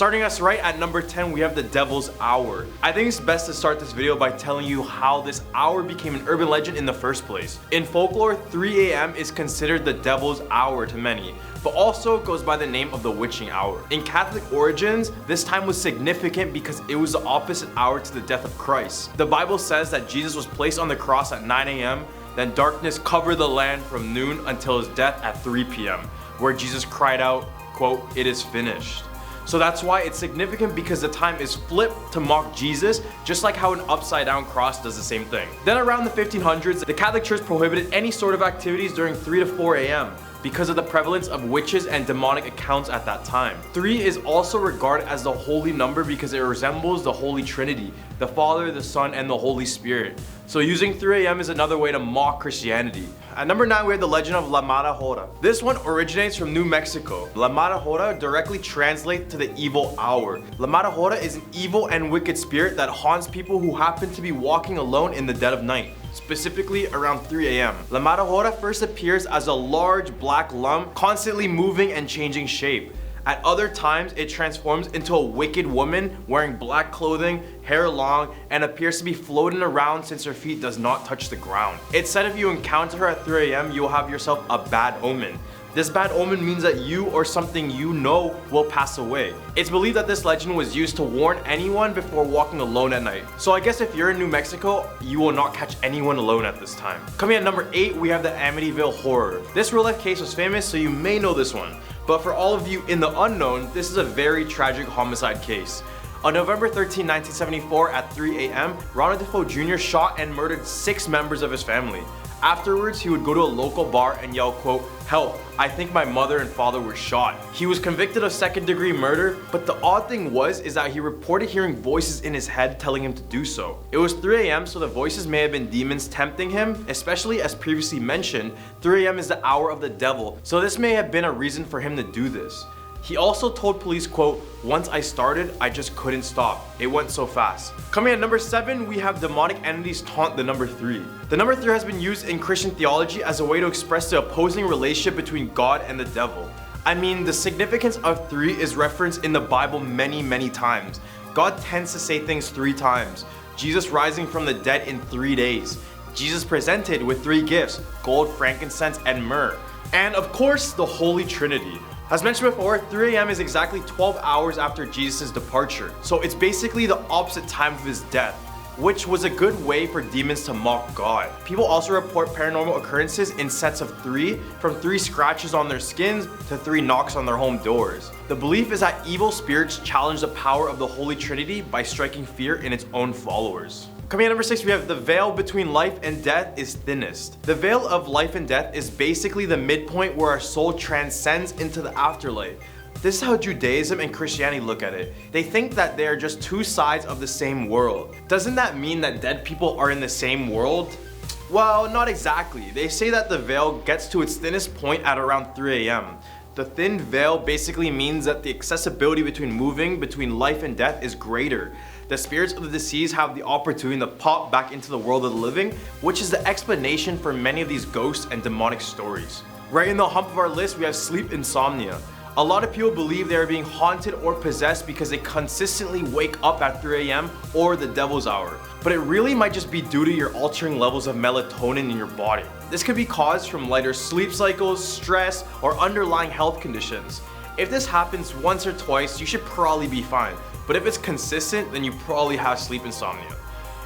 Starting us right at number 10, we have the Devil's Hour. I think it's best to start this video by telling you how this hour became an urban legend in the first place. In folklore, 3 a.m. is considered the Devil's Hour to many, but also goes by the name of the witching hour. In Catholic origins, this time was significant because it was the opposite hour to the death of Christ. The Bible says that Jesus was placed on the cross at 9 a.m., then darkness covered the land from noon until his death at 3 p.m., where Jesus cried out, quote, "It is finished." So that's why it's significant, because the time is flipped to mock Jesus, just like how an upside down cross does the same thing. Then around the 1500s, the Catholic Church prohibited any sort of activities during 3 to 4 a.m. because of the prevalence of witches and demonic accounts at that time. 3 is also regarded as the holy number because it resembles the Holy Trinity, the Father, the Son, and the Holy Spirit. So using 3 a.m. is another way to mock Christianity. At number 9, we have the legend of La Mala Hora. This one originates from New Mexico. La Mala Hora directly translates to the evil hour. La Mala Hora is an evil and wicked spirit that haunts people who happen to be walking alone in the dead of night, specifically around 3 a.m. La Mala Hora first appears as a large black lump, constantly moving and changing shape. At other times, it transforms into a wicked woman wearing black clothing, hair long, and appears to be floating around since her feet does not touch the ground. It's said if you encounter her at 3 a.m., you will have yourself a bad omen. This bad omen means that you or something you know will pass away. It's believed that this legend was used to warn anyone before walking alone at night. So I guess if you're in New Mexico, you will not catch anyone alone at this time. Coming at number 8, we have the Amityville Horror. This real life case was famous, so you may know this one. But for all of you in the unknown, this is a very tragic homicide case. On November 13, 1974 at 3 a.m., Ronald Defoe Jr. shot and murdered 6 members of his family. Afterwards, he would go to a local bar and yell, quote, "Help, I think my mother and father were shot." He was convicted of second-degree murder, but the odd thing is that he reported hearing voices in his head telling him to do so. It was 3 a.m., so the voices may have been demons tempting him, especially as previously mentioned, 3 a.m. is the hour of the devil, so this may have been a reason for him to do this. He also told police, quote, "Once I started, I just couldn't stop. It went so fast." Coming at number 7, we have demonic entities taunt the number 3. The number 3 has been used in Christian theology as a way to express the opposing relationship between God and the devil. I mean, the significance of 3 is referenced in the Bible many times. God tends to say things 3 times. Jesus rising from the dead in 3 days. Jesus presented with 3 gifts, gold, frankincense, and myrrh. And of course, the Holy Trinity. As mentioned before, 3 a.m. is exactly 12 hours after Jesus' departure, so it's basically the opposite time of his death, which was a good way for demons to mock God. People also report paranormal occurrences in sets of 3, from 3 scratches on their skins to 3 knocks on their home doors. The belief is that evil spirits challenge the power of the Holy Trinity by striking fear in its own followers. Coming at number 6, we have the veil between life and death is thinnest. The veil of life and death is basically the midpoint where our soul transcends into the afterlife. This is how Judaism and Christianity look at it. They think that they are just 2 sides of the same world. Doesn't that mean that dead people are in the same world? Well, not exactly. They say that the veil gets to its thinnest point at around 3 a.m. The thin veil basically means that the accessibility between life and death is greater. The spirits of the deceased have the opportunity to pop back into the world of the living, which is the explanation for many of these ghosts and demonic stories. Right in the hump of our list, we have sleep insomnia. A lot of people believe they are being haunted or possessed because they consistently wake up at 3 a.m. or the devil's hour. But it really might just be due to your altering levels of melatonin in your body. This could be caused from lighter sleep cycles, stress, or underlying health conditions. If this happens once or twice, you should probably be fine. But if it's consistent, then you probably have sleep insomnia.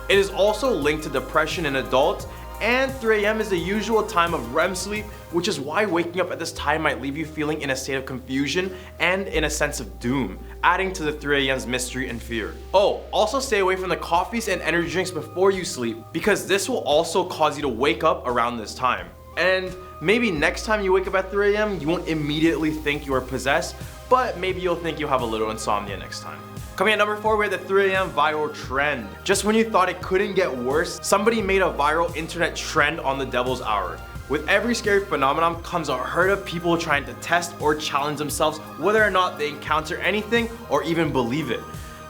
It is also linked to depression in adults, and 3 a.m. is the usual time of REM sleep, which is why waking up at this time might leave you feeling in a state of confusion and in a sense of doom, adding to the 3 a.m.'s mystery and fear. Oh, also stay away from the coffees and energy drinks before you sleep, because this will also cause you to wake up around this time. And maybe next time you wake up at 3 a.m., you won't immediately think you are possessed, but maybe you'll think you have a little insomnia next time. Coming at number 4, we have the 3 a.m. viral trend. Just when you thought it couldn't get worse, somebody made a viral internet trend on the devil's hour. With every scary phenomenon comes a herd of people trying to test or challenge themselves whether or not they encounter anything or even believe it.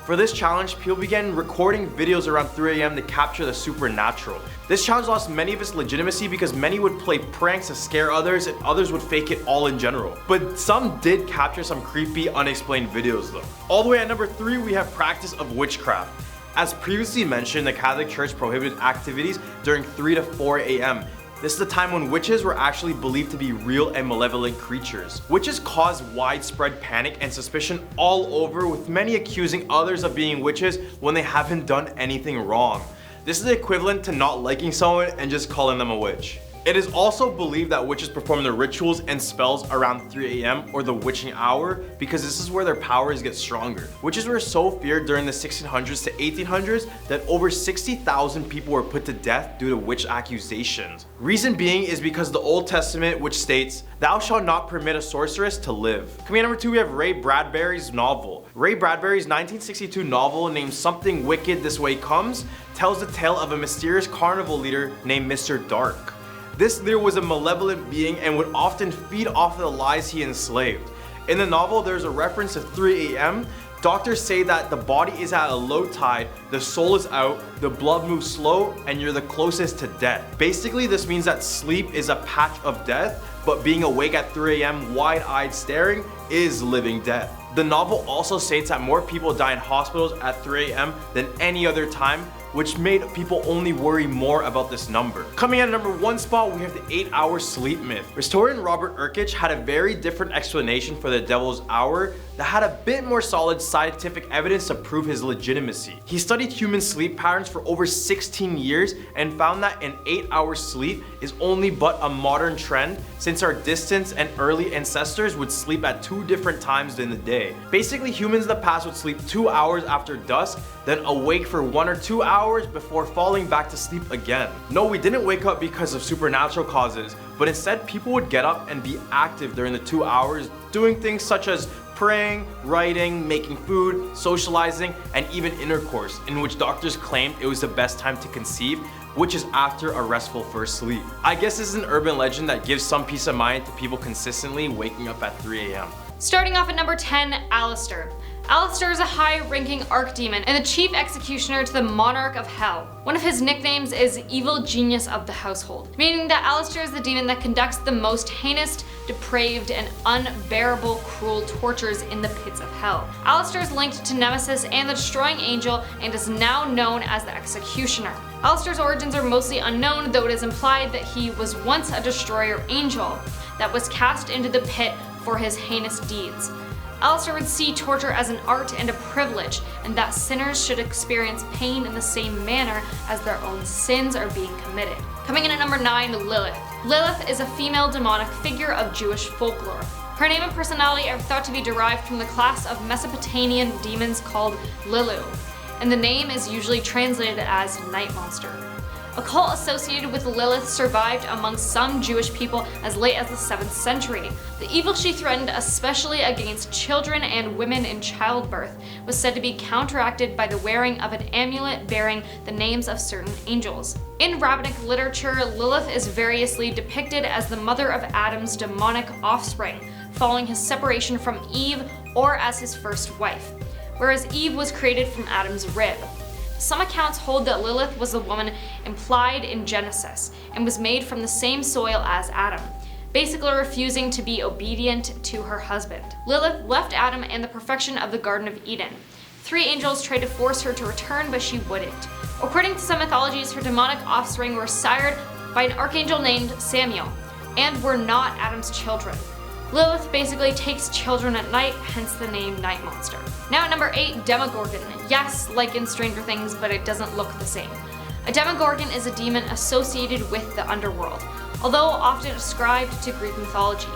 For this challenge, people began recording videos around 3 a.m. to capture the supernatural. This challenge lost many of its legitimacy because many would play pranks to scare others and others would fake it all in general. But some did capture some creepy, unexplained videos though. All the way at number 3, we have practice of witchcraft. As previously mentioned, the Catholic Church prohibited activities during 3 to 4 a.m. This is the time when witches were actually believed to be real and malevolent creatures. Witches caused widespread panic and suspicion all over, with many accusing others of being witches when they haven't done anything wrong. This is the equivalent to not liking someone and just calling them a witch. It is also believed that witches perform their rituals and spells around 3 a.m. or the witching hour because this is where their powers get stronger. Witches were so feared during the 1600s to 1800s that over 60,000 people were put to death due to witch accusations. Reason being is because of the Old Testament, which states, "Thou shalt not permit a sorceress to live." Coming at number 2, we have Ray Bradbury's novel. Ray Bradbury's 1962 novel named Something Wicked This Way Comes tells the tale of a mysterious carnival leader named Mr. Dark. This leader was a malevolent being and would often feed off of the lies he enslaved. In the novel, there's a reference to 3 a.m. Doctors say that the body is at a low tide, the soul is out, the blood moves slow, and you're the closest to death. Basically, this means that sleep is a patch of death, but being awake at 3 a.m. wide-eyed staring is living death. The novel also states that more people die in hospitals at 3 a.m. than any other time, which made people only worry more about this number. Coming at number 1 spot, we have the 8-hour sleep myth. Historian Robert Urkich had a very different explanation for the devil's hour that had a bit more solid scientific evidence to prove his legitimacy. He studied human sleep patterns for over 16 years and found that an 8-hour sleep is only but a modern trend since our distant and early ancestors would sleep at 2 different times in the day. Basically, humans in the past would sleep 2 hours after dusk, then awake for 1 or 2 hours before falling back to sleep again. No, we didn't wake up because of supernatural causes, but instead people would get up and be active during the 2 hours, doing things such as praying, writing, making food, socializing, and even intercourse, in which doctors claimed it was the best time to conceive, which is after a restful first sleep. I guess this is an urban legend that gives some peace of mind to people consistently waking up at 3 a.m. Starting off at number 10, Alistair. Alistair is a high-ranking archdemon and the chief executioner to the monarch of hell. One of his nicknames is evil genius of the household, meaning that Alistair is the demon that conducts the most heinous, depraved, and unbearable cruel tortures in the pits of hell. Alistair is linked to Nemesis and the destroying angel and is now known as the executioner. Alistair's origins are mostly unknown, though it is implied that he was once a destroyer angel that was cast into the pit for his heinous deeds. Alistair would see torture as an art and a privilege, and that sinners should experience pain in the same manner as their own sins are being committed. Coming in at number 9, Lilith. Lilith is a female demonic figure of Jewish folklore. Her name and personality are thought to be derived from the class of Mesopotamian demons called Lilu, and the name is usually translated as night monster. A cult associated with Lilith survived among some Jewish people as late as the 7th century. The evil she threatened, especially against children and women in childbirth, was said to be counteracted by the wearing of an amulet bearing the names of certain angels. In rabbinic literature, Lilith is variously depicted as the mother of Adam's demonic offspring, following his separation from Eve, or as his first wife, whereas Eve was created from Adam's rib. Some accounts hold that Lilith was the woman implied in Genesis and was made from the same soil as Adam, basically refusing to be obedient to her husband. Lilith left Adam and the perfection of the Garden of Eden. 3 angels tried to force her to return, but she wouldn't. According to some mythologies, her demonic offspring were sired by an archangel named Samuel, and were not Adam's children. Lilith basically takes children at night, hence the name Night Monster. Now at number 8, Demogorgon. Yes, like in Stranger Things, but it doesn't look the same. A Demogorgon is a demon associated with the underworld, although often ascribed to Greek mythology.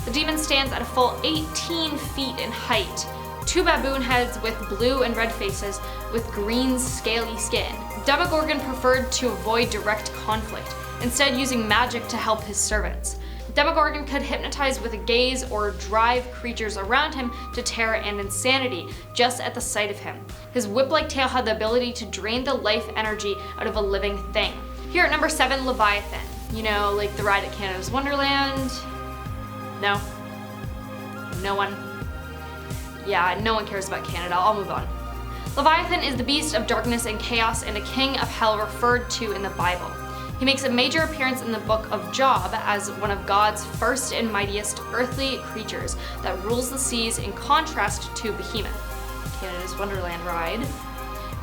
The demon stands at a full 18 feet in height, 2 baboon heads with blue and red faces with green scaly skin. Demogorgon preferred to avoid direct conflict, instead using magic to help his servants. Demogorgon could hypnotize with a gaze or drive creatures around him to terror and insanity just at the sight of him. His whip-like tail had the ability to drain the life energy out of a living thing. Here at number 7, Leviathan. You know, like the ride at Canada's Wonderland? No? No one? Yeah, no one cares about Canada. I'll move on. Leviathan is the beast of darkness and chaos and a king of hell referred to in the Bible. He makes a major appearance in the book of Job as one of God's first and mightiest earthly creatures that rules the seas in contrast to Behemoth, Canada's Wonderland ride,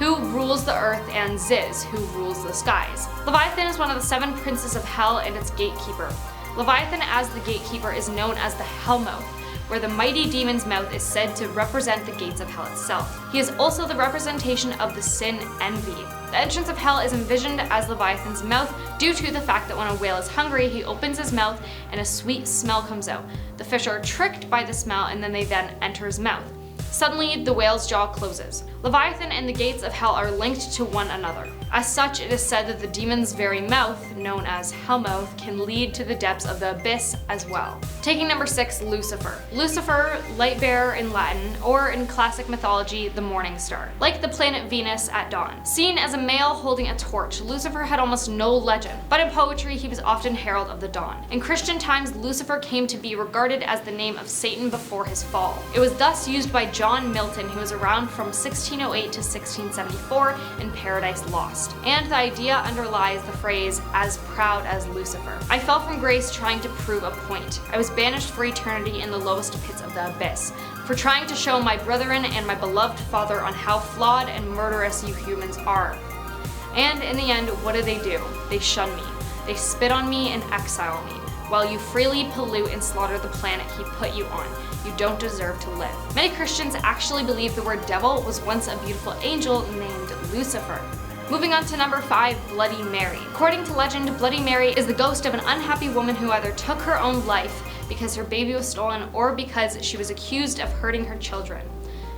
who rules the earth, and Ziz, who rules the skies. Leviathan is one of the 7 princes of hell and its gatekeeper. Leviathan as the gatekeeper is known as the Hellmouth, where the mighty demon's mouth is said to represent the gates of hell itself. He is also the representation of the sin envy. The entrance of hell is envisioned as Leviathan's mouth due to the fact that when a whale is hungry, he opens his mouth and a sweet smell comes out. The fish are tricked by the smell and then they enter his mouth. Suddenly, the whale's jaw closes. Leviathan and the gates of hell are linked to one another. As such, it is said that the demon's very mouth, known as Hellmouth, can lead to the depths of the abyss as well. Taking number 6, Lucifer. Lucifer, light bearer in Latin, or in classic mythology, the morning star. Like the planet Venus at dawn. Seen as a male holding a torch, Lucifer had almost no legend, but in poetry he was often herald of the dawn. In Christian times, Lucifer came to be regarded as the name of Satan before his fall. It was thus used by John Milton, who was around from 1608 to 1674 in Paradise Lost. And the idea underlies the phrase, as proud as Lucifer. I fell from grace trying to prove a point. I was banished for eternity in the lowest pits of the abyss, for trying to show my brethren and my beloved Father on how flawed and murderous you humans are. And in the end, what do? They shun me. They spit on me and exile me, while you freely pollute and slaughter the planet he put you on. You don't deserve to live. Many Christians actually believe the word devil was once a beautiful angel named Lucifer. Moving on to number 5, Bloody Mary. According to legend, Bloody Mary is the ghost of an unhappy woman who either took her own life because her baby was stolen or because she was accused of hurting her children.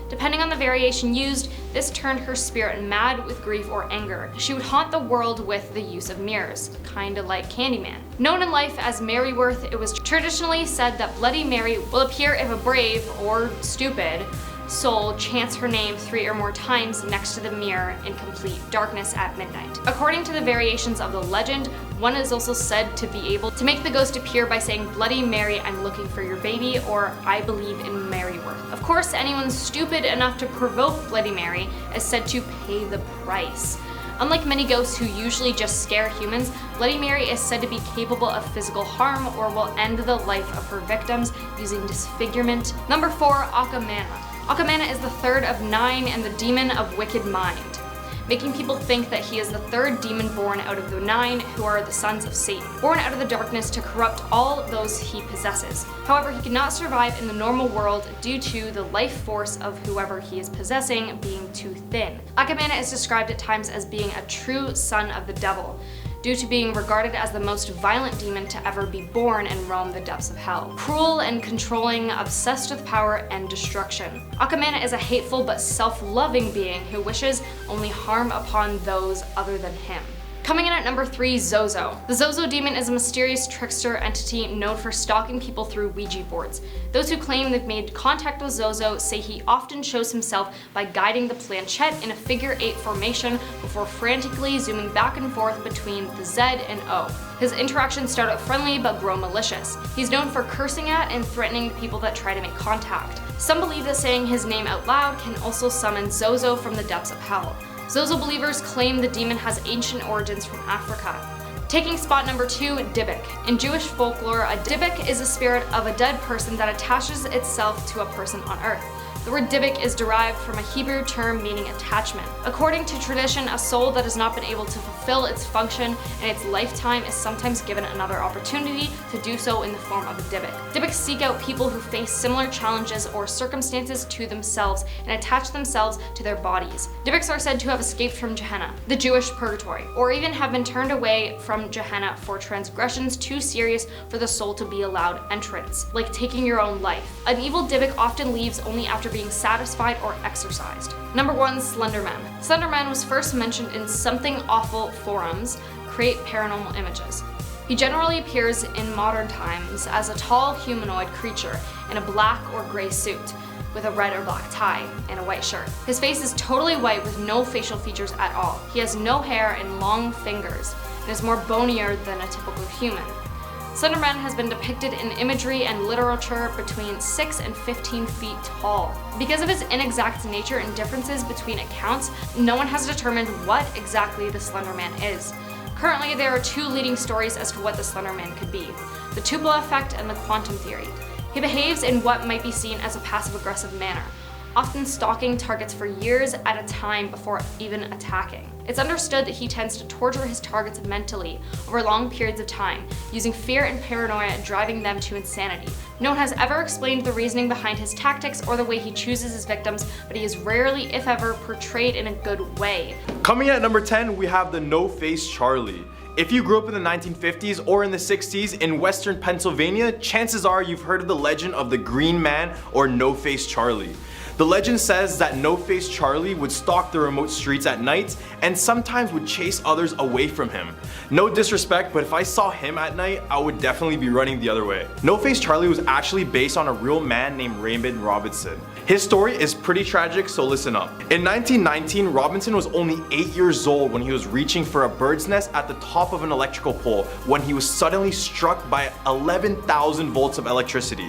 Depending on the variation used, this turned her spirit mad with grief or anger. She would haunt the world with the use of mirrors, kinda like Candyman. Known in life as Maryworth, it was traditionally said that Bloody Mary will appear if a brave, or stupid, soul chants her name 3 or more times next to the mirror in complete darkness at midnight. According to the variations of the legend, one is also said to be able to make the ghost appear by saying, "Bloody Mary, I'm looking for your baby," or "I believe in Maryworth." Of course, anyone stupid enough to provoke Bloody Mary is said to pay the price. Unlike many ghosts who usually just scare humans, Bloody Mary is said to be capable of physical harm or will end the life of her victims using disfigurement. Number 4, Akamana. Akamana is the 3rd of 9 and the demon of wicked mind, making people think that he is the 3rd demon born out of the 9 who are the sons of Satan, born out of the darkness to corrupt all those he possesses. However, he cannot survive in the normal world due to the life force of whoever he is possessing being too thin. Akamana is described at times as being a true son of the devil, due to being regarded as the most violent demon to ever be born and roam the depths of hell. Cruel and controlling, obsessed with power and destruction. Akamana is a hateful but self-loving being who wishes only harm upon those other than him. Coming in at number 3, Zozo. The Zozo demon is a mysterious trickster entity known for stalking people through Ouija boards. Those who claim they've made contact with Zozo say he often shows himself by guiding the planchette in a figure 8 formation before frantically zooming back and forth between the Z and O. His interactions start out friendly but grow malicious. He's known for cursing at and threatening the people that try to make contact. Some believe that saying his name out loud can also summon Zozo from the depths of hell. Zozo believers claim the demon has ancient origins from Africa. Taking spot number 2, Dybbuk. In Jewish folklore, a Dybbuk is a spirit of a dead person that attaches itself to a person on earth. The word Dybbuk is derived from a Hebrew term meaning attachment. According to tradition, a soul that has not been able to fulfill its function in its lifetime is sometimes given another opportunity to do so in the form of a Dybbuk. Dybbuk seek out people who face similar challenges or circumstances to themselves and attach themselves to their bodies. Dybbuks are said to have escaped from Gehenna, the Jewish purgatory, or even have been turned away from Gehenna for transgressions too serious for the soul to be allowed entrance, like taking your own life. An evil Dybbuk often leaves only after being satisfied or exorcised. Number 1, Slenderman. Slenderman was first mentioned in Something Awful forums, create paranormal images. He generally appears in modern times as a tall humanoid creature in a black or gray suit, with a red or black tie and a white shirt. His face is totally white with no facial features at all. He has no hair and long fingers, and is more bonier than a typical human. Slenderman has been depicted in imagery and literature between 6 and 15 feet tall. Because of his inexact nature and differences between accounts, no one has determined what exactly the Slenderman is. Currently, there are two leading stories as to what the Slenderman could be: the Tupelo effect and the quantum theory. He behaves in what might be seen as a passive-aggressive manner, often stalking targets for years at a time before even attacking. It's understood that he tends to torture his targets mentally over long periods of time, using fear and paranoia driving them to insanity. No one has ever explained the reasoning behind his tactics or the way he chooses his victims, but he is rarely, if ever, portrayed in a good way. Coming in at number 10, we have the No-Face Charlie. If you grew up in the 1950s or in the 60s in western Pennsylvania, chances are you've heard of the legend of the Green Man or No-Face Charlie. The legend says that No-Face Charlie would stalk the remote streets at night and sometimes would chase others away from him. No disrespect, but if I saw him at night, I would definitely be running the other way. No-Face Charlie was actually based on a real man named Raymond Robinson. His story is pretty tragic, so listen up. In 1919, Robinson was only 8 years old when he was reaching for a bird's nest at the top of an electrical pole when he was suddenly struck by 11,000 volts of electricity.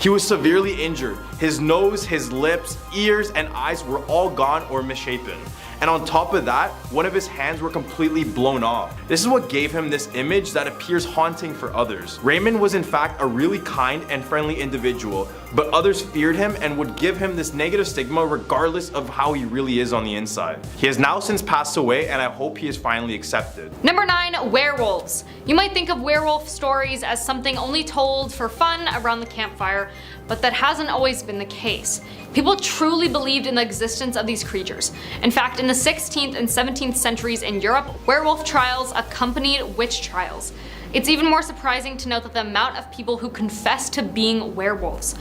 He was severely injured. His nose, his lips, ears, and eyes were all gone or misshapen. And on top of that, one of his hands were completely blown off. This is what gave him this image that appears haunting for others. Raymond was in fact a really kind and friendly individual, but others feared him and would give him this negative stigma regardless of how he really is on the inside. He has now since passed away, and I hope he is finally accepted. Number 9, werewolves. You might think of werewolf stories as something only told for fun around the campfire, but that hasn't always been the case. People truly believed in the existence of these creatures. In fact, in the 16th and 17th centuries in Europe, werewolf trials accompanied witch trials. It's even more surprising to note that the amount of people who confessed to being werewolves.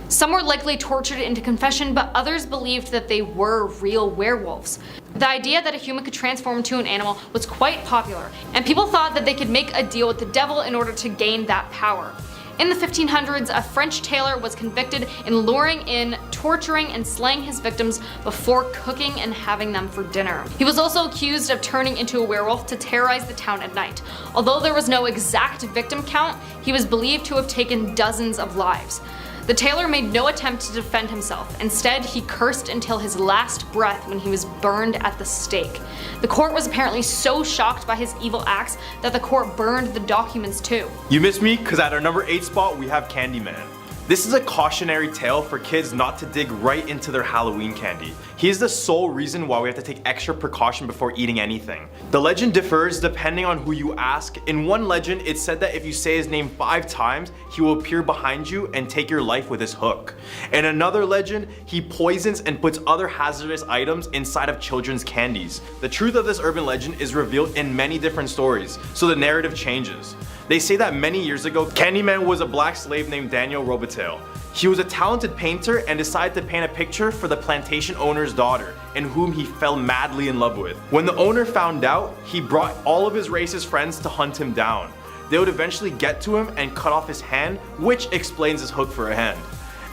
Some were likely tortured into confession, but others believed that they were real werewolves. The idea that a human could transform into an animal was quite popular, and people thought that they could make a deal with the devil in order to gain that power. In the 1500s, a French tailor was convicted in luring in, torturing, and slaying his victims before cooking and having them for dinner. He was also accused of turning into a werewolf to terrorize the town at night. Although there was no exact victim count, he was believed to have taken dozens of lives. The tailor made no attempt to defend himself. Instead, he cursed until his last breath when he was burned at the stake. The court was apparently so shocked by his evil acts that the court burned the documents too. You missed me, because at our number 8 spot we have Candyman. This is a cautionary tale for kids not to dig right into their Halloween candy. He is the sole reason why we have to take extra precaution before eating anything. The legend differs depending on who you ask. In one legend, it's said that if you say his name 5 times, he will appear behind you and take your life with his hook. In another legend, he poisons and puts other hazardous items inside of children's candies. The truth of this urban legend is revealed in many different stories, so the narrative changes. They say that many years ago, Candyman was a black slave named Daniel Robitaille. He was a talented painter and decided to paint a picture for the plantation owner's daughter, in whom he fell madly in love with. When the owner found out, he brought all of his racist friends to hunt him down. They would eventually get to him and cut off his hand, which explains his hook for a hand.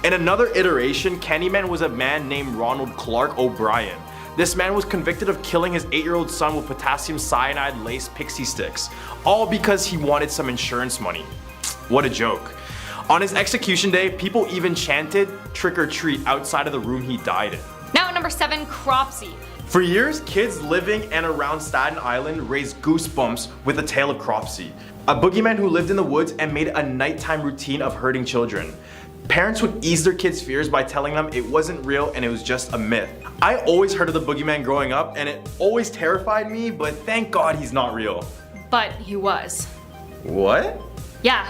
In another iteration, Candyman was a man named Ronald Clark O'Brien. This man was convicted of killing his 8-year-old son with potassium cyanide laced pixie sticks, all because he wanted some insurance money. What a joke. On his execution day, people even chanted "trick or treat" outside of the room he died in. Now at number 7, Cropsey. For years, kids living and around Staten Island raised goosebumps with the tale of Cropsey, a boogeyman who lived in the woods and made a nighttime routine of hurting children. Parents would ease their kids' fears by telling them it wasn't real and it was just a myth. I always heard of the boogeyman growing up and it always terrified me, but thank God he's not real. But he was. What? Yeah.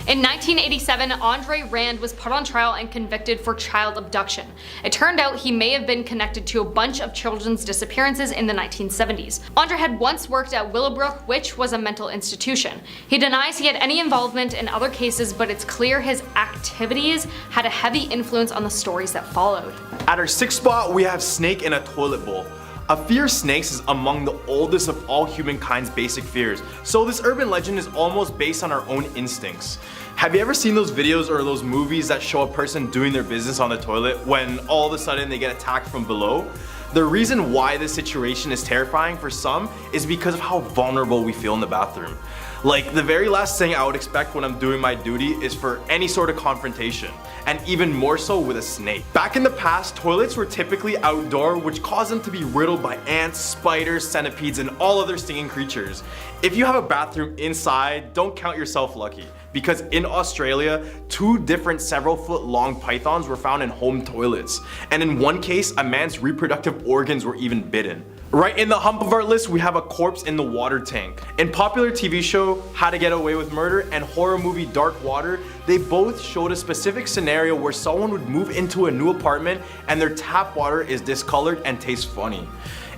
In 1987, Andre Rand was put on trial and convicted for child abduction. It turned out he may have been connected to a bunch of children's disappearances in the 1970s. Andre had once worked at Willowbrook, which was a mental institution. He denies he had any involvement in other cases, but it's clear his activities had a heavy influence on the stories that followed. At our 6th spot, we have Snake in a Toilet Bowl. A fear of snakes is among the oldest of all humankind's basic fears, so this urban legend is almost based on our own instincts. Have you ever seen those videos or those movies that show a person doing their business on the toilet when all of a sudden they get attacked from below? The reason why this situation is terrifying for some is because of how vulnerable we feel in the bathroom. Like, the very last thing I would expect when I'm doing my duty is for any sort of confrontation, and even more so with a snake. Back in the past, toilets were typically outdoor, which caused them to be riddled by ants, spiders, centipedes, and all other stinging creatures. If you have a bathroom inside, don't count yourself lucky, because in Australia, 2 different several-foot-long pythons were found in home toilets, and in one case, a man's reproductive organs were even bitten. Right in the hump of our list, we have a corpse in the water tank. In popular TV show How to Get Away with Murder and horror movie Dark Water, they both showed a specific scenario where someone would move into a new apartment and their tap water is discolored and tastes funny.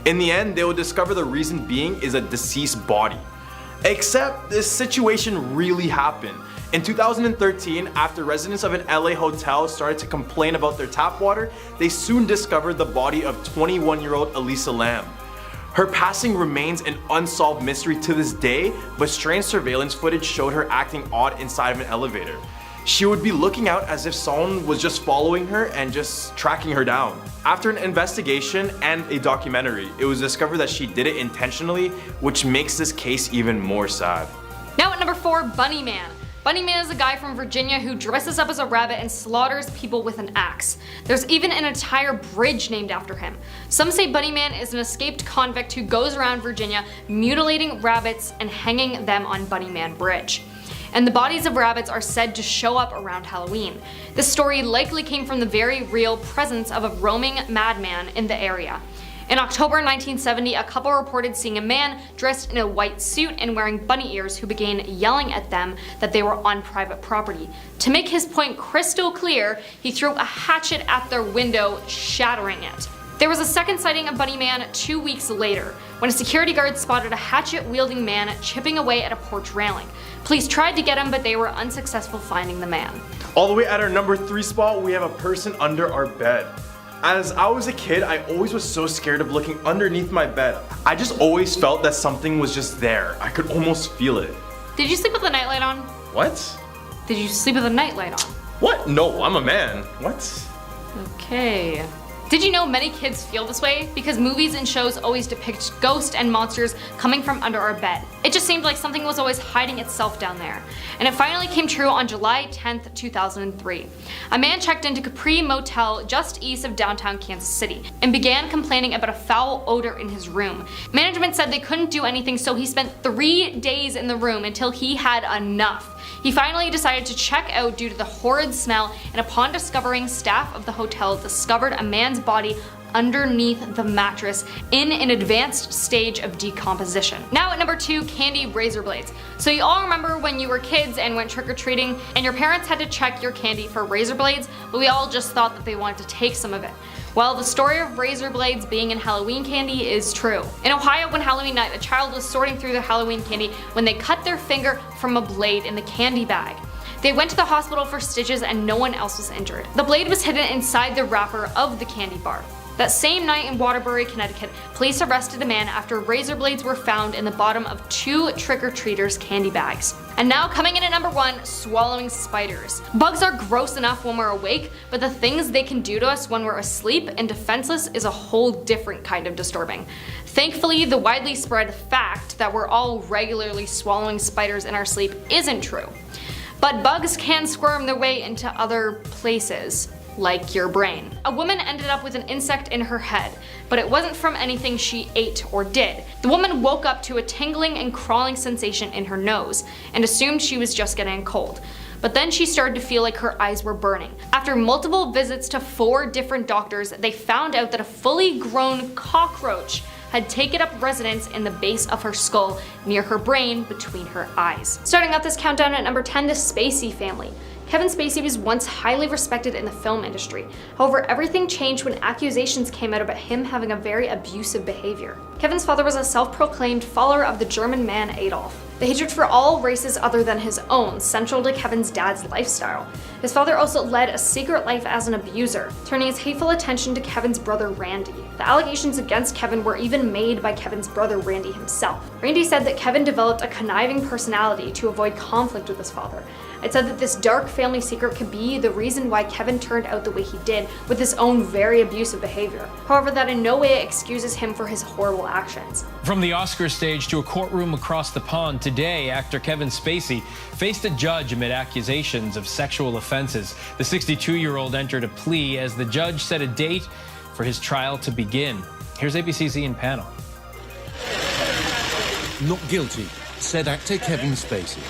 In the end, they will discover the reason being is a deceased body. Except this situation really happened. In 2013, after residents of an LA hotel started to complain about their tap water, they soon discovered the body of 21-year-old Elisa Lam. Her passing remains an unsolved mystery to this day, but strange surveillance footage showed her acting odd inside of an elevator. She would be looking out as if someone was just following her and just tracking her down. After an investigation and a documentary, it was discovered that she did it intentionally, which makes this case even more sad. Now at number 4, Bunny Man. Bunny Man is a guy from Virginia who dresses up as a rabbit and slaughters people with an axe. There's even an entire bridge named after him. Some say Bunny Man is an escaped convict who goes around Virginia mutilating rabbits and hanging them on Bunny Man Bridge. And the bodies of rabbits are said to show up around Halloween. This story likely came from the very real presence of a roaming madman in the area. In October 1970, a couple reported seeing a man dressed in a white suit and wearing bunny ears who began yelling at them that they were on private property. To make his point crystal clear, he threw a hatchet at their window, shattering it. There was a second sighting of Bunny Man 2 weeks later, when a security guard spotted a hatchet-wielding man chipping away at a porch railing. Police tried to get him, but they were unsuccessful finding the man. All the way at our number 3 spot, we have a person under our bed. As I was a kid, I always was so scared of looking underneath my bed. I just always felt that something was just there. I could almost feel it. Did you sleep with the nightlight on? What? Did you sleep with a nightlight on? What? No, I'm a man. What? Okay. Did you know many kids feel this way? Because movies and shows always depict ghosts and monsters coming from under our bed. It just seemed like something was always hiding itself down there. And it finally came true on July 10th, 2003. A man checked into Capri Motel just east of downtown Kansas City and began complaining about a foul odor in his room. Management said they couldn't do anything, so he spent 3 days in the room until he had enough. He finally decided to check out due to the horrid smell, and upon discovering, staff of the hotel discovered a man's body underneath the mattress in an advanced stage of decomposition. Now at number 2, candy razor blades. So you all remember when you were kids and went trick-or-treating and your parents had to check your candy for razor blades, but we all just thought that they wanted to take some of it. Well, the story of razor blades being in Halloween candy is true. In Ohio, one Halloween night, a child was sorting through their Halloween candy when they cut their finger from a blade in the candy bag. They went to the hospital for stitches and no one else was injured. The blade was hidden inside the wrapper of the candy bar. That same night in Waterbury, Connecticut, police arrested a man after razor blades were found in the bottom of 2 trick-or-treaters' candy bags. And now coming in at number 1, swallowing spiders. Bugs are gross enough when we're awake, but the things they can do to us when we're asleep and defenseless is a whole different kind of disturbing. Thankfully, the widely spread fact that we're all regularly swallowing spiders in our sleep isn't true. But bugs can squirm their way into other places, like your brain. A woman ended up with an insect in her head, but it wasn't from anything she ate or did. The woman woke up to a tingling and crawling sensation in her nose and assumed she was just getting a cold. But then she started to feel like her eyes were burning. After multiple visits to 4 different doctors, they found out that a fully grown cockroach had taken up residence in the base of her skull near her brain between her eyes. Starting out this countdown at number 10, the Spacey family. Kevin Spacey was once highly respected in the film industry. However, everything changed when accusations came out about him having a very abusive behavior. Kevin's father was a self-proclaimed follower of the German man Adolf. The hatred for all races other than his own central to Kevin's dad's lifestyle. His father also led a secret life as an abuser, turning his hateful attention to Kevin's brother Randy. The allegations against Kevin were even made by Kevin's brother Randy himself. Randy said that Kevin developed a conniving personality to avoid conflict with his father, It said that this dark family secret could be the reason why Kevin turned out the way he did with his own very abusive behavior. However, that in no way excuses him for his horrible actions. From the Oscar stage to a courtroom across the pond, today actor Kevin Spacey faced a judge amid accusations of sexual offenses. The 62-year-old entered a plea as the judge set a date for his trial to begin. Here's ABC's Ian Pannell. Not guilty, said actor Kevin Spacey.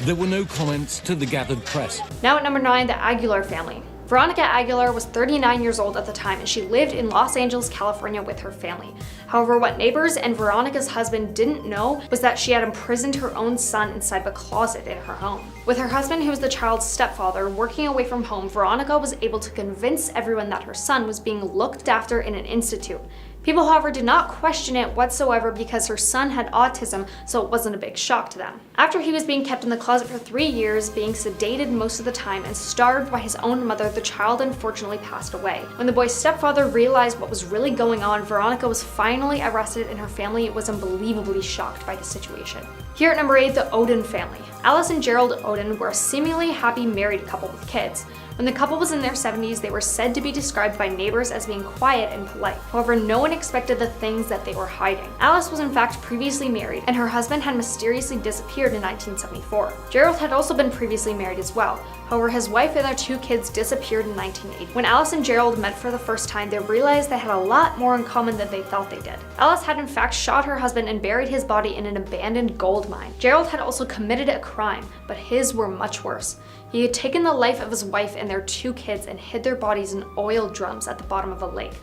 There were no comments to the gathered press. Now at number 9, the Aguilar family. Veronica Aguilar was 39 years old at the time, and she lived in Los Angeles, California with her family. However, what neighbors and Veronica's husband didn't know was that she had imprisoned her own son inside of a closet in her home. With her husband, who was the child's stepfather, working away from home, Veronica was able to convince everyone that her son was being looked after in an institute. People, however, did not question it whatsoever because her son had autism, so it wasn't a big shock to them. After he was being kept in the closet for 3 years, being sedated most of the time, and starved by his own mother, the child unfortunately passed away. When the boy's stepfather realized what was really going on, Veronica was finally arrested, and her family was unbelievably shocked by the situation. Here at number 8, the Odin family. Alice and Gerald Odin were a seemingly happy married couple with kids. When the couple was in their 70s, they were said to be described by neighbors as being quiet and polite. However, no one expected the things that they were hiding. Alice was in fact previously married, and her husband had mysteriously disappeared in 1974. Gerald had also been previously married as well. However, his wife and their 2 kids disappeared in 1980. When Alice and Gerald met for the first time, they realized they had a lot more in common than they thought they did. Alice had in fact shot her husband and buried his body in an abandoned gold mine. Gerald had also committed a crime, but his were much worse. He had taken the life of his wife and their 2 kids and hid their bodies in oil drums at the bottom of a lake.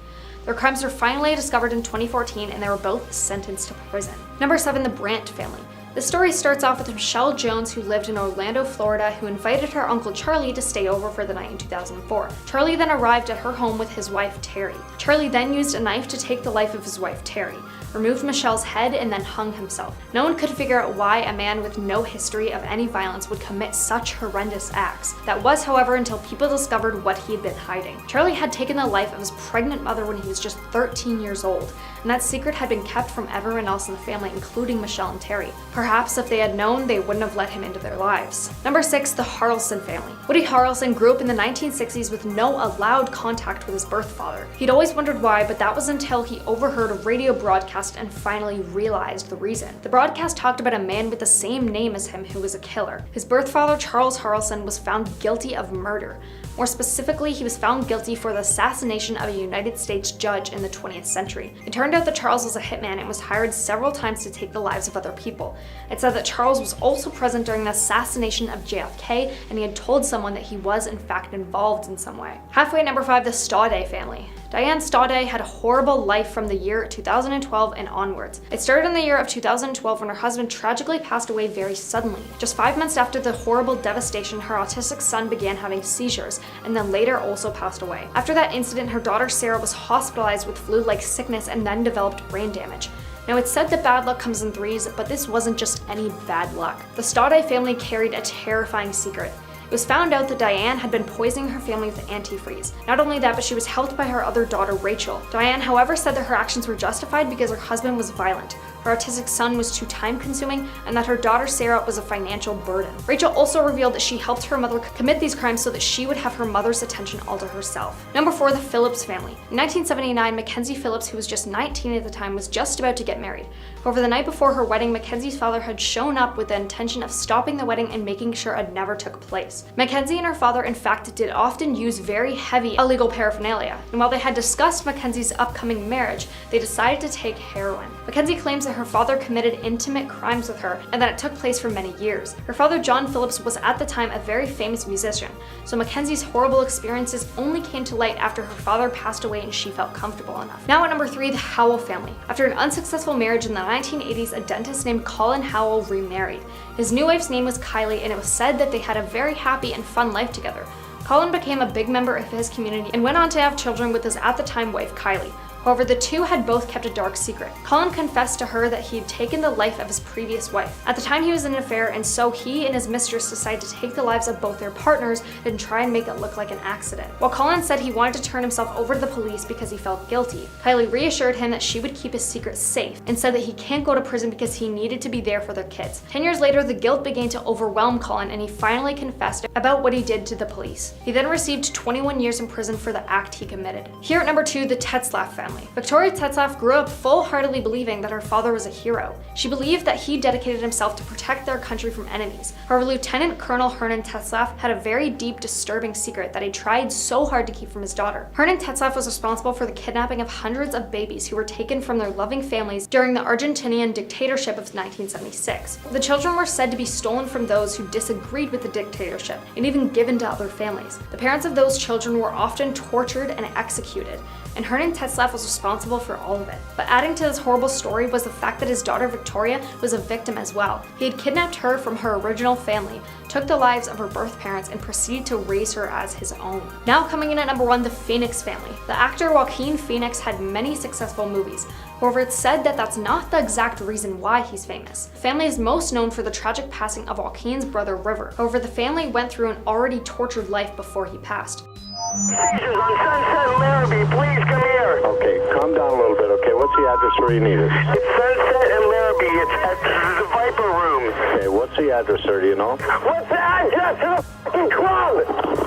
Their crimes were finally discovered in 2014, and they were both sentenced to prison. Number 7, the Brandt family. The story starts off with Michelle Jones, who lived in Orlando, Florida, who invited her Uncle Charlie to stay over for the night in 2004. Charlie then arrived at her home with his wife, Terry. Charlie then used a knife to take the life of his wife, Terry, removed Michelle's head, and then hung himself. No one could figure out why a man with no history of any violence would commit such horrendous acts. That was, however, until people discovered what he had been hiding. Charlie had taken the life of his pregnant mother when he was just 13 years old, and that secret had been kept from everyone else in the family, including Michelle and Terry. Perhaps if they had known, they wouldn't have let him into their lives. Number 6, the Harrelson family. Woody Harrelson grew up in the 1960s with no allowed contact with his birth father. He'd always wondered why, but that was until he overheard a radio broadcast and finally realized the reason. The broadcast talked about a man with the same name as him who was a killer. His birth father, Charles Harrelson, was found guilty of murder. More specifically, he was found guilty for the assassination of a United States judge in the 20th century. It turned out that Charles was a hitman and was hired several times to take the lives of other people. It said that Charles was also present during the assassination of JFK, and he had told someone that he was in fact involved in some way. Halfway at number 5, the Staude family. Diane Staude had a horrible life from the year 2012 and onwards. It started in the year of 2012 when her husband tragically passed away very suddenly. Just 5 months after the horrible devastation, her autistic son began having seizures, and then later also passed away. After that incident, her daughter Sarah was hospitalized with flu-like sickness and then developed brain damage. Now, it's said that bad luck comes in threes, but this wasn't just any bad luck. The Staude family carried a terrifying secret. It was found out that Diane had been poisoning her family with antifreeze. Not only that, but she was helped by her other daughter, Rachel. Diane, however, said that her actions were justified because her husband was violent, her autistic son was too time-consuming, and that her daughter Sarah was a financial burden. Rachel also revealed that she helped her mother commit these crimes so that she would have her mother's attention all to herself. Number 4, the Phillips family. In 1979, Mackenzie Phillips, who was just 19 at the time, was just about to get married. However, the night before her wedding, Mackenzie's father had shown up with the intention of stopping the wedding and making sure it never took place. Mackenzie and her father, in fact, did often use very heavy illegal paraphernalia, and while they had discussed Mackenzie's upcoming marriage, they decided to take heroin. Mackenzie claims that her father committed intimate crimes with her and that it took place for many years. Her father, John Phillips, was at the time a very famous musician, so Mackenzie's horrible experiences only came to light after her father passed away and she felt comfortable enough. Now at number 3, the Howell family. After an unsuccessful marriage in the 1980s, a dentist named Colin Howell remarried. His new wife's name was Kylie, and it was said that they had a very happy and fun life together. Colin became a big member of his community and went on to have children with his at the time wife, Kylie. However, the two had both kept a dark secret. Colin confessed to her that he had taken the life of his previous wife. At the time, he was in an affair, and so he and his mistress decided to take the lives of both their partners and try and make it look like an accident. While Colin said he wanted to turn himself over to the police because he felt guilty, Kylie reassured him that she would keep his secret safe and said that he can't go to prison because he needed to be there for their kids. 10 years later, the guilt began to overwhelm Colin, and he finally confessed about what he did to the police. He then received 21 years in prison for the act he committed. Here at number 2, the Tetzlaff family. Victoria Tetzlaff grew up full-heartedly believing that her father was a hero. She believed that he dedicated himself to protect their country from enemies. However, Lieutenant Colonel Hernan Tetzlaff had a very deep, disturbing secret that he tried so hard to keep from his daughter. Hernan Tetzlaff was responsible for the kidnapping of hundreds of babies who were taken from their loving families during the Argentinian dictatorship of 1976. The children were said to be stolen from those who disagreed with the dictatorship and even given to other families. The parents of those children were often tortured and executed, and Hernan Tetzlaff was responsible for all of it. But adding to this horrible story was the fact that his daughter Victoria was a victim as well. He had kidnapped her from her original family, took the lives of her birth parents, and proceeded to raise her as his own. Now coming in at number 1, the Phoenix family. The actor Joaquin Phoenix had many successful movies. However, it's said that that's not the exact reason why he's famous. The family is most known for the tragic passing of Joaquin's brother River. However, the family went through an already tortured life before he passed. Seizures on Sunset and Larrabee, please come here. Okay, calm down a little bit, okay? What's the address where you need it? It's Sunset and Larrabee, it's at the Viper Room. Okay, what's the address, sir, do you know? What's the address to the fucking club?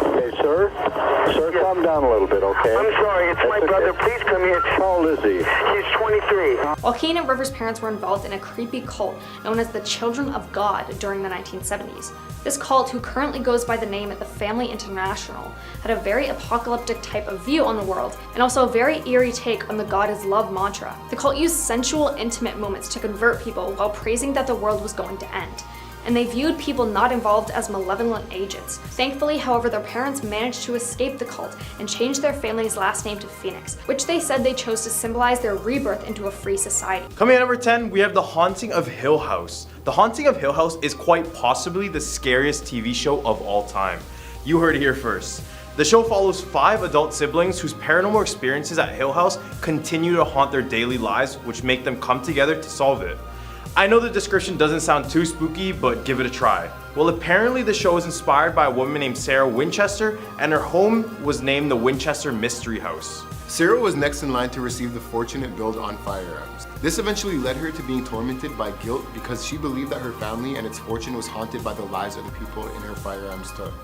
Okay, sir? Sir, yes. Calm down a little bit, okay? I'm sorry, it's my brother, please come here. How old is he? He's 23. Joaquin and River's parents were involved in a creepy cult known as the Children of God during the 1970s. This cult, who currently goes by the name of the Family International, had a very apocalyptic type of view on the world, and also a very eerie take on the God is love mantra. The cult used sensual, intimate moments to convert people while praising that the world was going to end, and they viewed people not involved as malevolent agents. Thankfully, however, their parents managed to escape the cult and change their family's last name to Phoenix, which they said they chose to symbolize their rebirth into a free society. Coming at number 10, we have The Haunting of Hill House. The Haunting of Hill House is quite possibly the scariest TV show of all time. You heard it here first. The show follows 5 adult siblings whose paranormal experiences at Hill House continue to haunt their daily lives, which make them come together to solve it. I know the description doesn't sound too spooky, but give it a try. Well, apparently the show is inspired by a woman named Sarah Winchester, and her home was named the Winchester Mystery House. Sarah was next in line to receive the fortunate build on firearms. This eventually led her to being tormented by guilt because she believed that her family and its fortune was haunted by the lives of the people in her firearms took.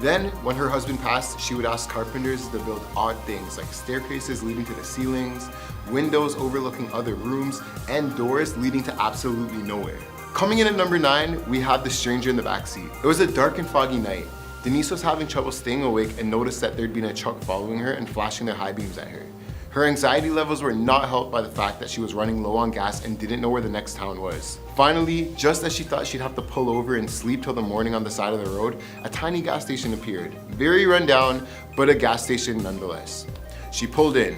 Then, when her husband passed, she would ask carpenters to build odd things like staircases leading to the ceilings, windows overlooking other rooms, and doors leading to absolutely nowhere. Coming in at number 9, we have the stranger in the backseat. It was a dark and foggy night. Denise was having trouble staying awake and noticed that there'd been a truck following her and flashing their high beams at her. Her anxiety levels were not helped by the fact that she was running low on gas and didn't know where the next town was. Finally, just as she thought she'd have to pull over and sleep till the morning on the side of the road, a tiny gas station appeared. Very run down, but a gas station nonetheless. She pulled in.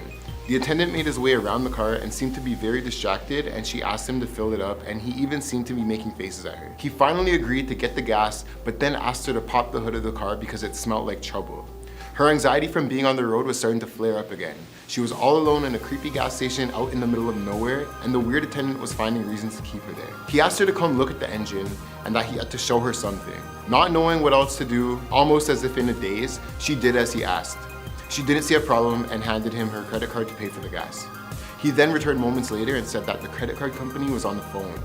The attendant made his way around the car and seemed to be very distracted, and she asked him to fill it up, and he even seemed to be making faces at her. He finally agreed to get the gas, but then asked her to pop the hood of the car because it smelled like trouble. Her anxiety from being on the road was starting to flare up again. She was all alone in a creepy gas station out in the middle of nowhere, and the weird attendant was finding reasons to keep her there. He asked her to come look at the engine and that he had to show her something. Not knowing what else to do, almost as if in a daze, she did as he asked. She didn't see a problem and handed him her credit card to pay for the gas. He then returned moments later and said that the credit card company was on the phone.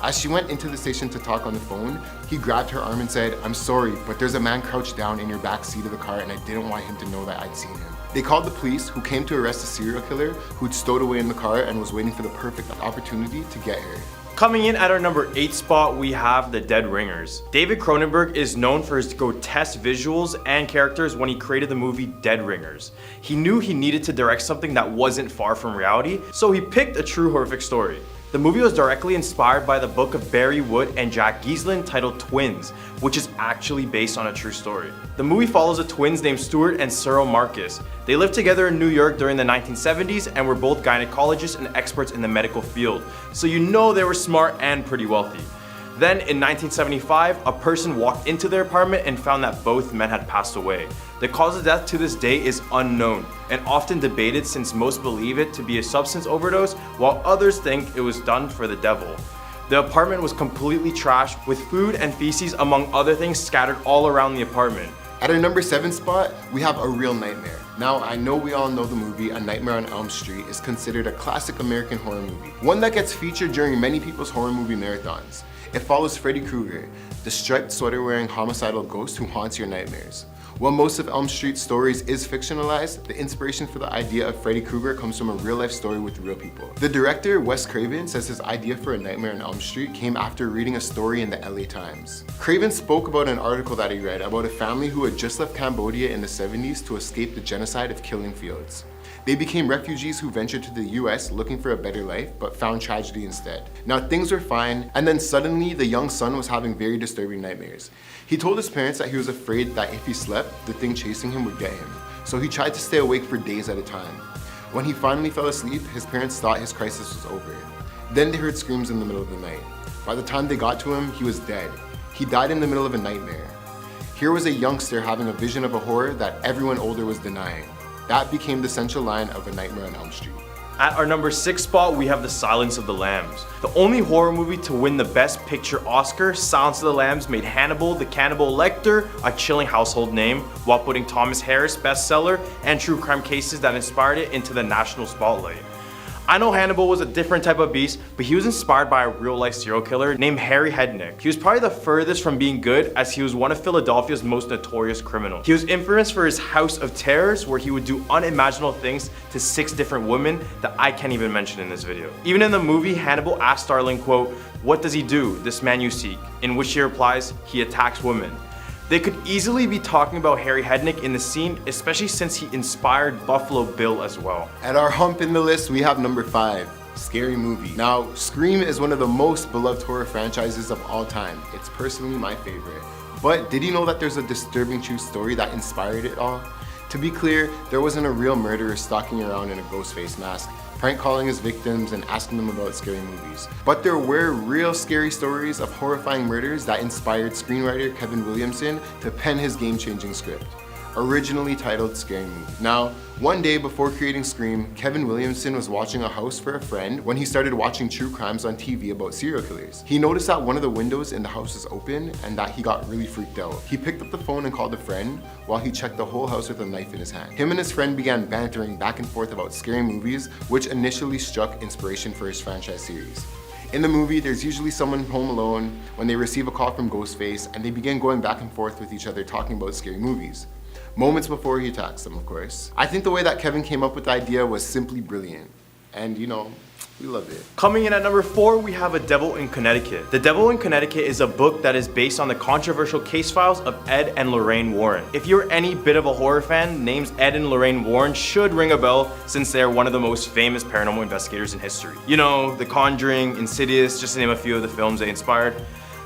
As she went into the station to talk on the phone, he grabbed her arm and said, "I'm sorry, but there's a man crouched down in your back seat of the car and I didn't want him to know that I'd seen him." They called the police, who came to arrest a serial killer who'd stowed away in the car and was waiting for the perfect opportunity to get her. Coming in at our number 8 spot, we have The Dead Ringers. David Cronenberg is known for his grotesque visuals and characters when he created the movie Dead Ringers. He knew he needed to direct something that wasn't far from reality, so he picked a true horrific story. The movie was directly inspired by the book of Barry Wood and Jack Giesland titled Twins, which is actually based on a true story. The movie follows the twins named Stuart and Cyril Marcus. They lived together in New York during the 1970s and were both gynecologists and experts in the medical field, so you know they were smart and pretty wealthy. Then in 1975, a person walked into their apartment and found that both men had passed away. The cause of death to this day is unknown and often debated, since most believe it to be a substance overdose while others think it was done for the devil. The apartment was completely trashed, with food and feces among other things scattered all around the apartment. At our number 7 spot, we have A Real Nightmare. Now, I know we all know the movie A Nightmare on Elm Street is considered a classic American horror movie, one that gets featured during many people's horror movie marathons. It follows Freddy Krueger, the striped sweater-wearing homicidal ghost who haunts your nightmares. While most of Elm Street's stories is fictionalized, the inspiration for the idea of Freddy Krueger comes from a real-life story with real people. The director, Wes Craven, says his idea for A Nightmare on Elm Street came after reading a story in the LA Times. Craven spoke about an article that he read about a family who had just left Cambodia in the 70s to escape the genocide of killing fields. They became refugees who ventured to the US looking for a better life, but found tragedy instead. Now things were fine, and then suddenly the young son was having very disturbing nightmares. He told his parents that he was afraid that if he slept, the thing chasing him would get him. So he tried to stay awake for days at a time. When he finally fell asleep, his parents thought his crisis was over. Then they heard screams in the middle of the night. By the time they got to him, he was dead. He died in the middle of a nightmare. Here was a youngster having a vision of a horror that everyone older was denying. That became the central line of A Nightmare on Elm Street. At our number 6 spot, we have The Silence of the Lambs. The only horror movie to win the Best Picture Oscar, Silence of the Lambs made Hannibal the Cannibal Lecter a chilling household name, while putting Thomas Harris bestseller and true crime cases that inspired it into the national spotlight. I know Hannibal was a different type of beast, but he was inspired by a real-life serial killer named Harry Hednick. He was probably the furthest from being good, as he was one of Philadelphia's most notorious criminals. He was infamous for his House of Terrors, where he would do unimaginable things to 6 different women that I can't even mention in this video. Even in the movie, Hannibal asked Starling, quote, "What does he do, this man you seek?" In which he replies, "He attacks women." They could easily be talking about Harry Hednick in the scene, especially since he inspired Buffalo Bill as well. At our hump in the list, we have number 5, Scary Movie. Now, Scream is one of the most beloved horror franchises of all time. It's personally my favorite. But did you know that there's a disturbing true story that inspired it all? To be clear, there wasn't a real murderer stalking around in a ghost face mask, prank calling his victims and asking them about scary movies. But there were real scary stories of horrifying murders that inspired screenwriter Kevin Williamson to pen his game-changing script, originally titled Scary Movie. Now, one day before creating Scream, Kevin Williamson was watching a house for a friend when he started watching true crimes on TV about serial killers. He noticed that one of the windows in the house was open and that he got really freaked out. He picked up the phone and called a friend while he checked the whole house with a knife in his hand. Him and his friend began bantering back and forth about scary movies, which initially struck inspiration for his franchise series. In the movie, there's usually someone home alone when they receive a call from Ghostface, and they begin going back and forth with each other talking about scary movies. Moments before he attacks them, of course. I think the way that Kevin came up with the idea was simply brilliant. And you know, we love it. Coming in at number 4, we have A Devil in Connecticut. The Devil in Connecticut is a book that is based on the controversial case files of Ed and Lorraine Warren. If you're any bit of a horror fan, names Ed and Lorraine Warren should ring a bell, since they are one of the most famous paranormal investigators in history. You know, The Conjuring, Insidious, just to name a few of the films they inspired.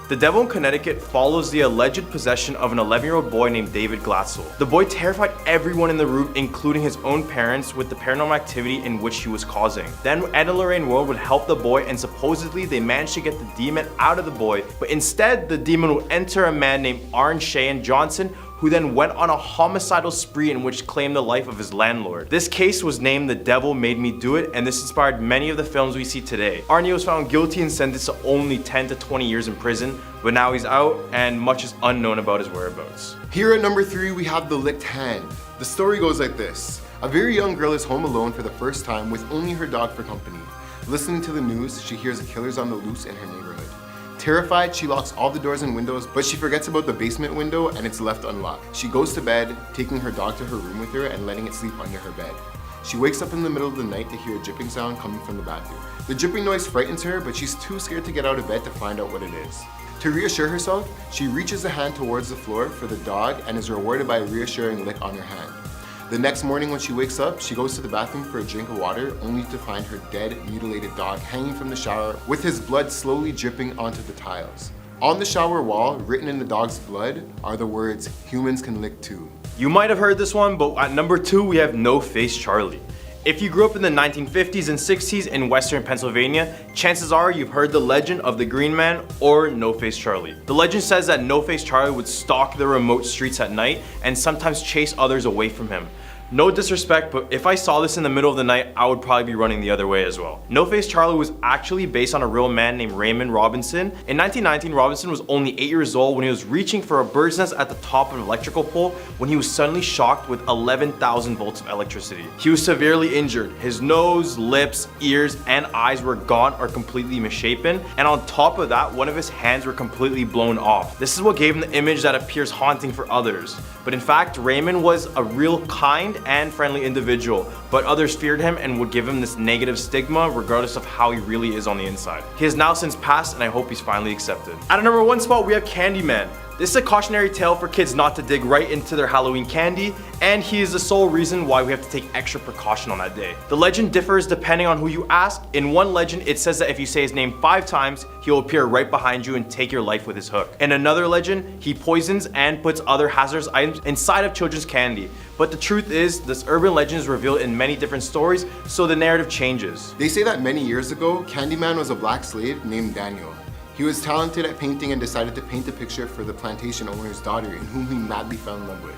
The Devil in Connecticut follows the alleged possession of an 11-year-old boy named David Glatzel. The boy terrified everyone in the room, including his own parents, with the paranormal activity in which he was causing. Then Ed and Lorraine Warren would help the boy, and supposedly they managed to get the demon out of the boy, but instead the demon would enter a man named Arn Cheyenne Johnson, who then went on a homicidal spree in which claimed the life of his landlord. This case was named The Devil Made Me Do It, and this inspired many of the films we see today. Arnie was found guilty and sentenced to only 10 to 20 years in prison, but now he's out and much is unknown about his whereabouts. Here at number 3, we have The Licked Hand. The story goes like this. A very young girl is home alone for the first time with only her dog for company. Listening to the news, she hears killers on the loose in her neighborhood. Terrified, she locks all the doors and windows, but she forgets about the basement window and it's left unlocked. She goes to bed, taking her dog to her room with her and letting it sleep under her bed. She wakes up in the middle of the night to hear a dripping sound coming from the bathroom. The dripping noise frightens her, but she's too scared to get out of bed to find out what it is. To reassure herself, she reaches a hand towards the floor for the dog and is rewarded by a reassuring lick on her hand. The next morning when she wakes up, she goes to the bathroom for a drink of water, only to find her dead, mutilated dog hanging from the shower with his blood slowly dripping onto the tiles. On the shower wall, written in the dog's blood, are the words, "Humans can lick too." You might have heard this one, but at number 2 we have No Face Charlie. If you grew up in the 1950s and 60s in Western Pennsylvania, chances are you've heard the legend of the Green Man or No-Face Charlie. The legend says that No-Face Charlie would stalk the remote streets at night and sometimes chase others away from him. No disrespect, but if I saw this in the middle of the night, I would probably be running the other way as well. No-Face Charlie was actually based on a real man named Raymond Robinson. In 1919, Robinson was only 8 years old when he was reaching for a bird's nest at the top of an electrical pole when he was suddenly shocked with 11,000 volts of electricity. He was severely injured. His nose, lips, ears, and eyes were gone or completely misshapen, and on top of that, one of his hands were completely blown off. This is what gave him the image that appears haunting for others. But in fact, Raymond was a real kind and friendly individual, but others feared him and would give him this negative stigma regardless of how he really is on the inside. He has now since passed, and I hope he's finally accepted. At a number 1 spot, we have Candyman. This is a cautionary tale for kids not to dig right into their Halloween candy, and he is the sole reason why we have to take extra precaution on that day. The legend differs depending on who you ask. In one legend, it says that if you say his name 5 times, he will appear right behind you and take your life with his hook. In another legend, he poisons and puts other hazardous items inside of children's candy. But the truth is, this urban legend is revealed in many different stories, so the narrative changes. They say that many years ago, Candyman was a black slave named Daniel. He was talented at painting and decided to paint a picture for the plantation owner's daughter, in whom he madly fell in love with.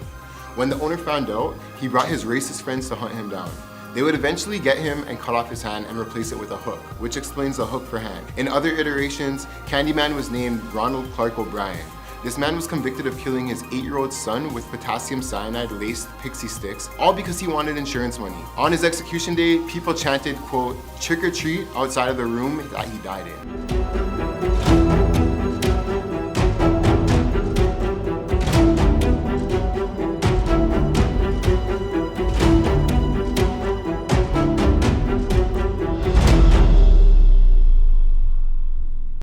When the owner found out, he brought his racist friends to hunt him down. They would eventually get him and cut off his hand and replace it with a hook, which explains the hook for hand. In other iterations, Candyman was named Ronald Clark O'Brien. This man was convicted of killing his 8-year-old son with potassium cyanide laced pixie sticks, all because he wanted insurance money. On his execution day, people chanted, quote, "trick or treat" outside of the room that he died in.